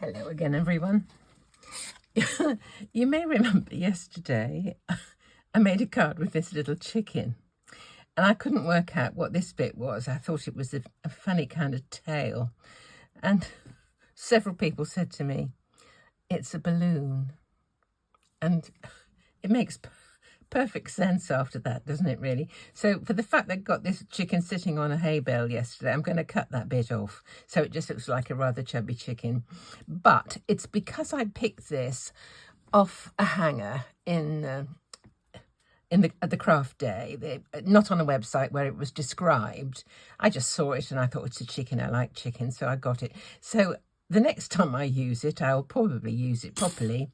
Hello again, everyone. You may remember yesterday I made a card with this little chicken and I couldn't work out what this bit was. I thought it was a funny kind of tail, and several people said to me, it's a balloon. And it makes perfect sense after that, doesn't it, really? So for the fact that I got this chicken sitting on a hay bale yesterday, I'm going to cut that bit off so it just looks like a rather chubby chicken. But it's because I picked this off a hanger at the craft day, not on a website where it was described. I just saw it and I thought, it's a chicken, I like chicken, so I got it. So the next time I use it, I'll probably use it properly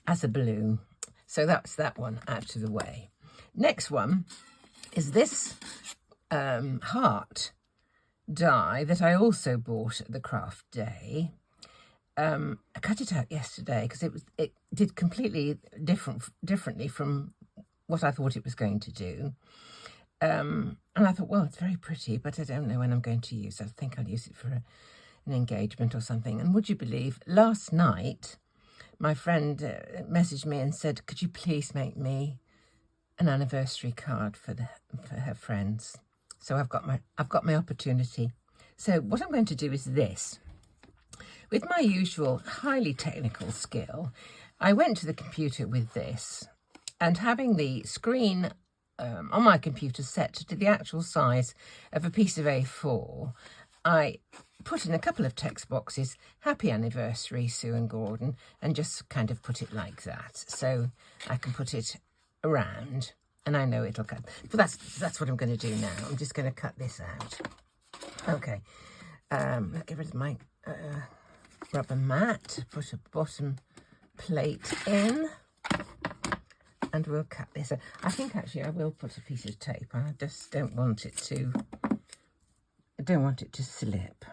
as a balloon. So that's that one out of the way. Next one is this heart die that I also bought at the craft day. I cut it out yesterday because it did completely differently from what I thought it was going to do. And I thought, well, it's very pretty, but I don't know when I'm going to use it. I think I'll use it for an engagement or something. And would you believe, last night, my friend messaged me and said, could you please make me an anniversary card for her friends? So I've got my opportunity. So what I'm going to do is this. With my usual highly technical skill, I went to the computer with this, and having the screen on my computer set to the actual size of a piece of A4, I put in a couple of text boxes, happy anniversary, Sue and Gordon, and just kind of put it like that. So I can put it around and I know it'll cut. But that's what I'm going to do now. I'm just going to cut this out. Okay. I'll get rid of my rubber mat, put a bottom plate in, and we'll cut this out. I think actually I will put a piece of tape on. I just don't want it to slip.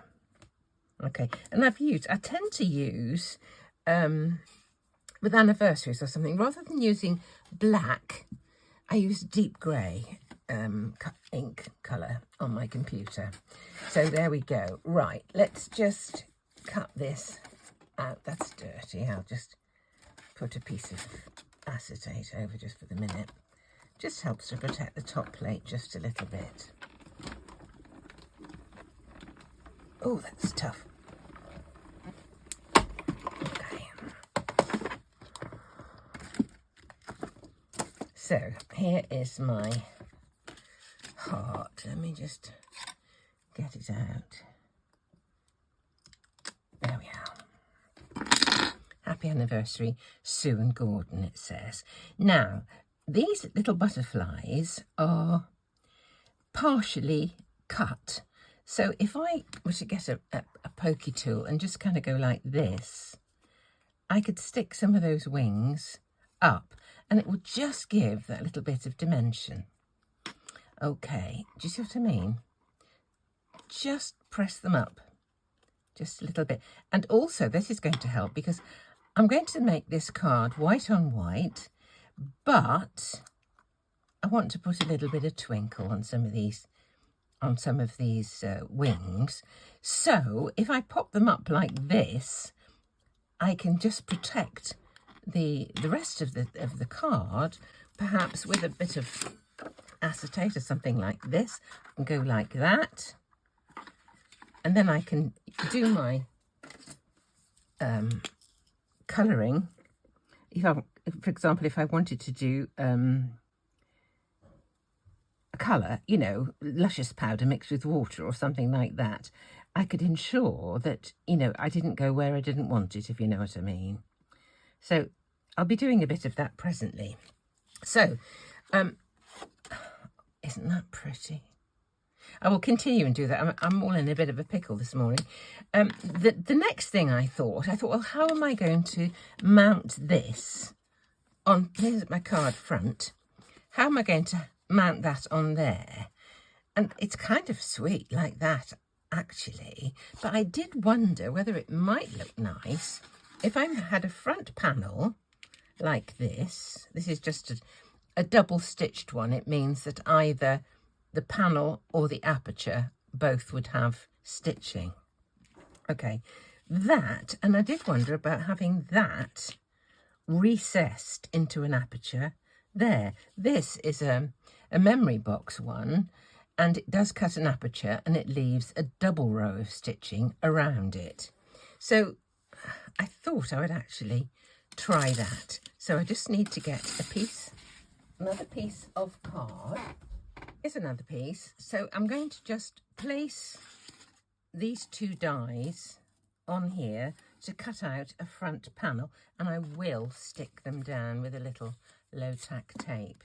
Okay, and I tend to use, with anniversaries or something, rather than using black, I use deep grey ink colour on my computer. So there we go. Right, let's just cut this out. That's dirty. I'll just put a piece of acetate over just for the minute. Just helps to protect the top plate just a little bit. Oh, that's tough. Okay. So here is my heart. Let me just get it out. There we are. Happy anniversary, Sue and Gordon, it says. Now, these little butterflies are partially cut. So if I were to get a pokey tool and just kind of go like this, I could stick some of those wings up and it will just give that little bit of dimension. Okay, do you see what I mean? Just press them up just a little bit. And also this is going to help because I'm going to make this card white on white, but I want to put a little bit of twinkle on some of these wings. So if I pop them up like this, I can just protect the rest of the card, perhaps with a bit of acetate or something like this, and go like that. And then I can do my colouring. For example, if I wanted to do colour, you know, luscious powder mixed with water or something like that, I could ensure that, you know, I didn't go where I didn't want it, if you know what I mean. So I'll be doing a bit of that presently. So, isn't that pretty? I will continue and do that. I'm all in a bit of a pickle this morning. The next thing I thought, well, how am I going to mount this on, here's my card front. How am I going to mount that on there? And it's kind of sweet like that, actually. But I did wonder whether it might look nice if I had a front panel like this. This is just a double stitched one. It means that either the panel or the aperture both would have stitching. Okay, that, and I did wonder about having that recessed into an aperture there. This is a memory box one, and it does cut an aperture and it leaves a double row of stitching around it. So I thought I would actually try that. So I just need to get another piece of card. Is another piece. So I'm going to just place these two dies on here to cut out a front panel, and I will stick them down with a little low tack tape.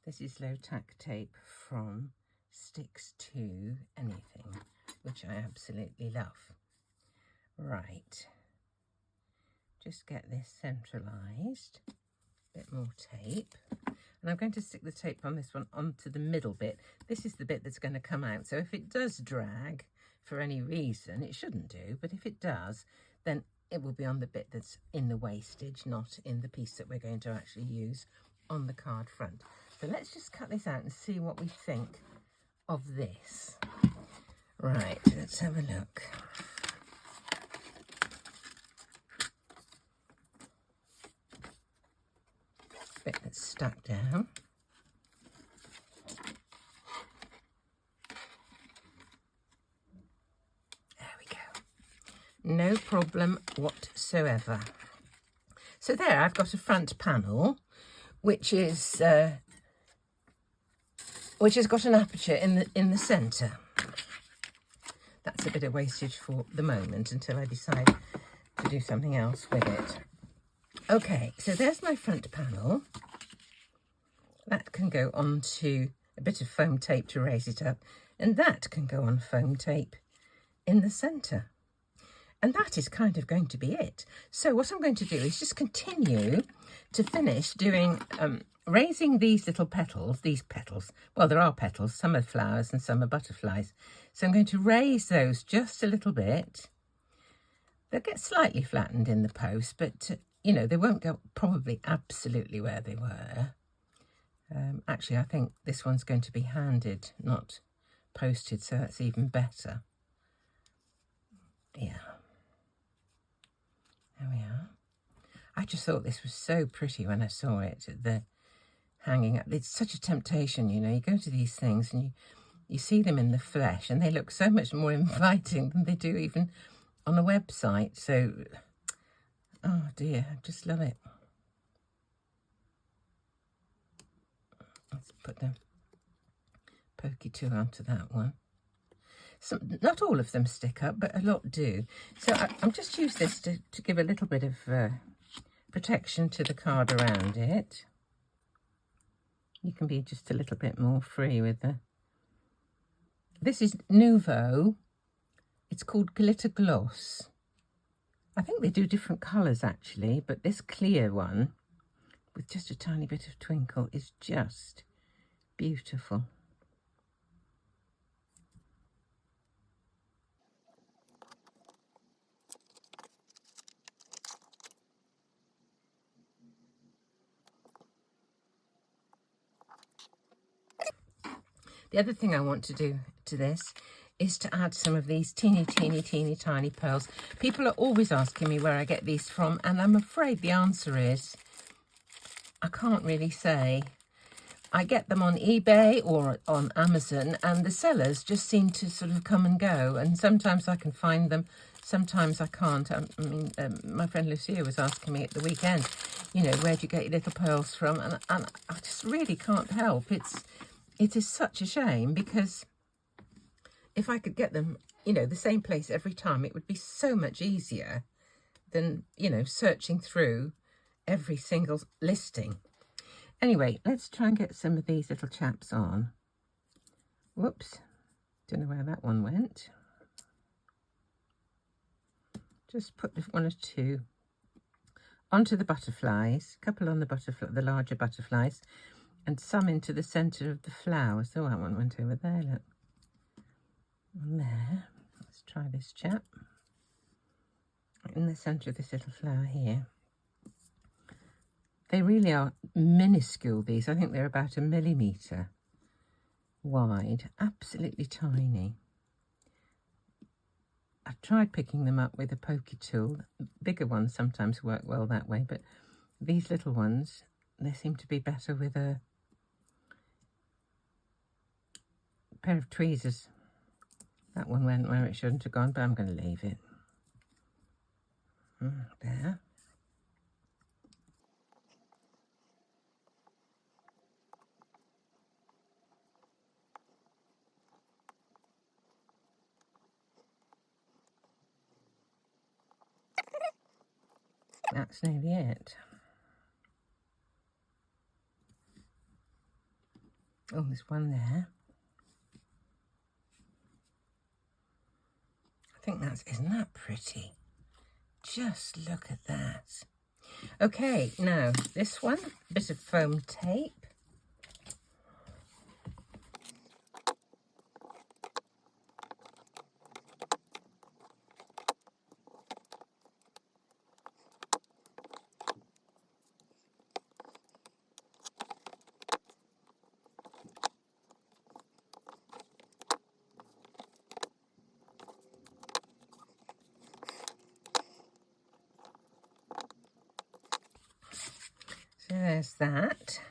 This is low tack tape from Sticks to Anything, which I absolutely love. Right, just get this centralised, a bit more tape, and I'm going to stick the tape on this one onto the middle bit. This is the bit that's going to come out, so if it does drag for any reason, it shouldn't do, but if it does, then it will be on the bit that's in the wastage, not in the piece that we're going to actually use on the card front. So let's just cut this out and see what we think of this. Right, let's have a look. Bit that's stuck down. There we go. No problem whatsoever. So there, I've got a front panel which has got an aperture in the centre. That's a bit of wastage for the moment until I decide to do something else with it. Okay, so there's my front panel. That can go onto a bit of foam tape to raise it up, and that can go on foam tape in the centre. And that is kind of going to be it. So what I'm going to do is just continue to finish doing, raising these little petals, well, there are petals, some are flowers and some are butterflies. So I'm going to raise those just a little bit. They'll get slightly flattened in the post, but, you know, they won't go probably absolutely where they were. Actually, I think this one's going to be handed, not posted, so that's even better. Yeah. There we are. I just thought this was so pretty when I saw it, the hanging up. It's such a temptation, you know. You go to these things and you see them in the flesh and they look so much more inviting than they do even on a website. So, oh dear, I just love it. Let's put the pokey tool onto that one. Not all of them stick up, but a lot do. So I'm just use this to give a little bit of protection to the card around it. You can be just a little bit more free with the... This is Nouveau. It's called Glitter Gloss. I think they do different colours actually, but this clear one with just a tiny bit of twinkle is just beautiful. The other thing I want to do to this is to add some of these teeny tiny pearls. People are always asking me where I get these from, and I'm afraid the answer is I can't really say. I get them on eBay or on Amazon, and the sellers just seem to sort of come and go, and sometimes I can find them, sometimes I can't. I mean, my friend Lucia was asking me at the weekend, you know, where do you get your little pearls from? And I just really can't help. It is such a shame, because if I could get them, you know, the same place every time, it would be so much easier than, you know, searching through every single listing. Anyway, let's try and get some of these little chaps on. Whoops, don't know where that one went. Just put one or two onto the butterflies, a couple on the larger butterflies, and some into the centre of the flowers. Oh, that one went over there, look. On there. Let's try this chap. In the centre of this little flower here. They really are minuscule, these. I think they're about 1 millimetre wide. Absolutely tiny. I I've tried picking them up with a pokey tool. Bigger ones sometimes work well that way, but these little ones, they seem to be better with a pair of tweezers. That one went where it shouldn't have gone, but I'm going to leave it. There. That's nearly it. Oh, there's one there. I think isn't that pretty? Just look at that. Okay, now this one, a bit of foam tape. So there's that.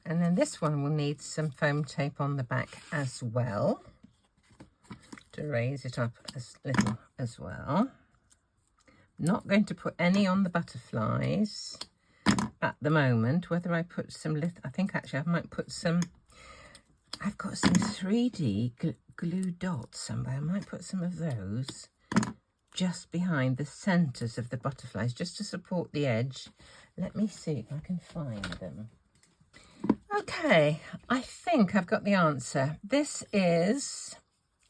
And then this one will need some foam tape on the back as well to raise it up a little as well. Not going to put any on the butterflies at the moment. Whether I put some I think actually I might put some, I've got some 3D glue dots somewhere. I might put some of those just behind the centres of the butterflies, just to support the edge. Let me see if I can find them. Okay, I think I've got the answer. This is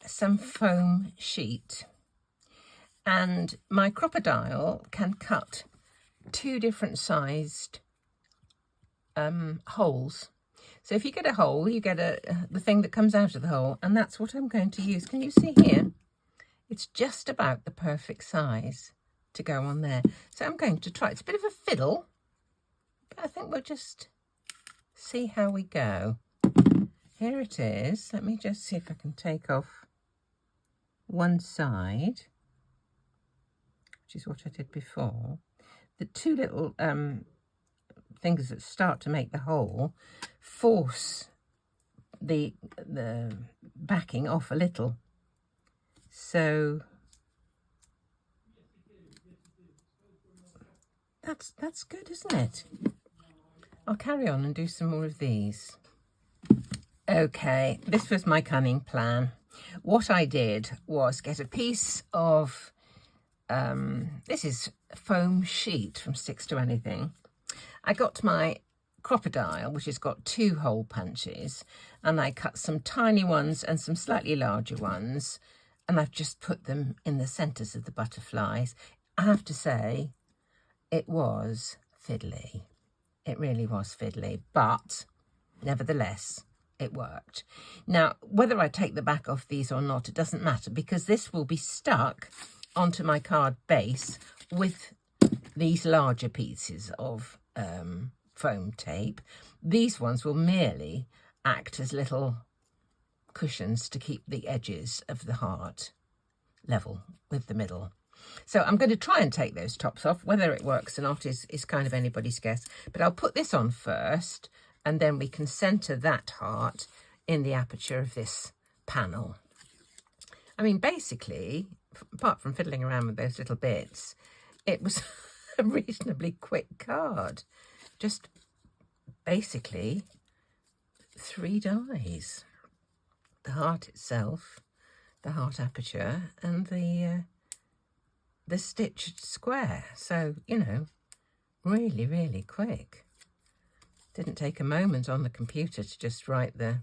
some foam sheet, and my crocodile can cut 2 different sized holes. So if you get a hole, you get the thing that comes out of the hole, and that's what I'm going to use. Can you see here? It's just about the perfect size to go on there. So I'm going to try. It's a bit of a fiddle, but I think we'll just see how we go. Here it is. Let me just see if I can take off one side, which is what I did before. The 2 little fingers that start to make the hole force the backing off a little. So that's good, isn't it? I'll carry on and do some more of these. Okay, this was my cunning plan. What I did was get a piece of, this is foam sheet from Sticks to Anything. I got my crocodile, which has got 2 hole punches, and I cut some tiny ones and some slightly larger ones, and I've just put them in the centres of the butterflies. I have to say, it was fiddly. It really was fiddly, but nevertheless, it worked. Now, whether I take the back off these or not, it doesn't matter, because this will be stuck onto my card base with these larger pieces of foam tape. These ones will merely act as little cushions to keep the edges of the heart level with the middle. So I'm going to try and take those tops off. Whether it works or not is kind of anybody's guess. But I'll put this on first, and then we can centre that heart in the aperture of this panel. I mean, basically, apart from fiddling around with those little bits, it was a reasonably quick card. Just basically 3 dies. The heart itself, the heart aperture, and the stitched square. So, you know, really, really quick. Didn't take a moment on the computer to just write the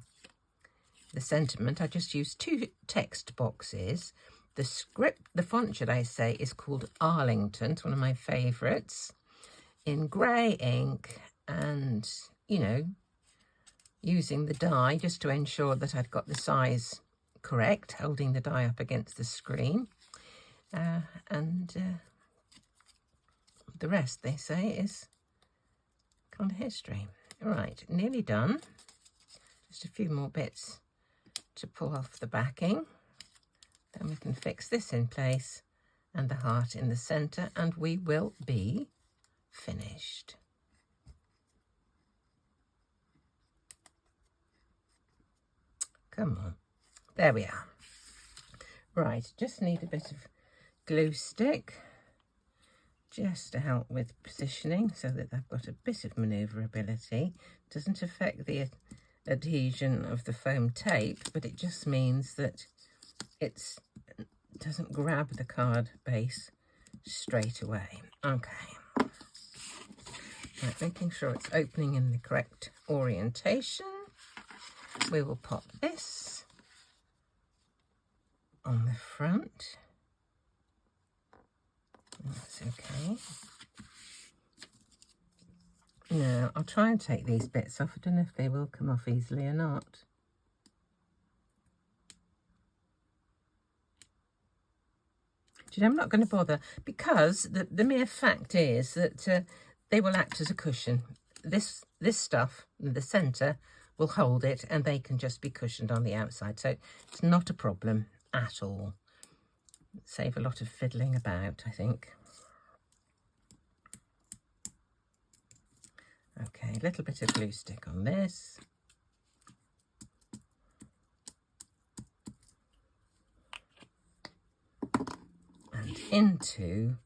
sentiment. I just used 2 text boxes. The script, the font, should I say, is called Arlington. It's one of my favourites, in grey ink, and, you know, using the die just to ensure that I'd got the size correct, holding the die up against the screen. And the rest, they say, is kind of history. Right, nearly done. Just a few more bits to pull off the backing. Then we can fix this in place and the heart in the centre, and we will be finished. Come on, there we are. Right, just need a bit of glue stick just to help with positioning so that I've got a bit of manoeuvrability. Doesn't affect the adhesion of the foam tape, but it just means that it doesn't grab the card base straight away. Okay. Right, making sure it's opening in the correct orientation. We will pop this on the front. That's okay. Now, I'll try and take these bits off. I don't know if they will come off easily or not. Do you know, I'm not going to bother, because the mere fact is that they will act as a cushion. This stuff in the centre will hold it, and they can just be cushioned on the outside. So it's not a problem at all. Save a lot of fiddling about, I think. Okay, a little bit of glue stick on this. And into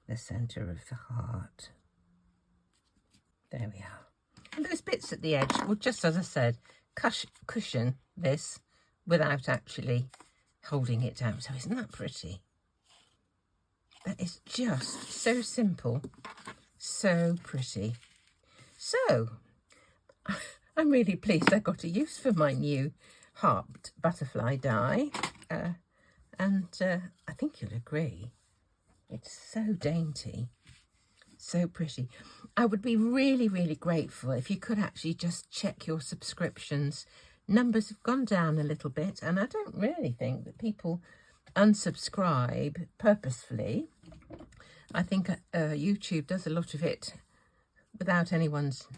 the centre of the heart. There we are. And those bits at the edge will, just as I said, cushion this without actually holding it down. So isn't that pretty? That is just so simple, so pretty. So I'm really pleased I got a use for my new heart butterfly die, and I think you'll agree, it's so dainty, so pretty. I would be really, really grateful if you could actually just check your subscriptions. Numbers have gone down a little bit, and I don't really think that people unsubscribe purposefully. I think YouTube does a lot of it without anyone's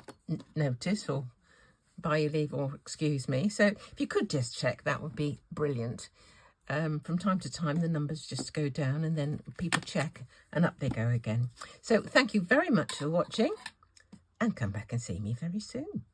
notice or by your leave or excuse me. So if you could just check, that would be brilliant. From time to time, the numbers just go down, and then people check and up they go again. So thank you very much for watching, and come back and see me very soon.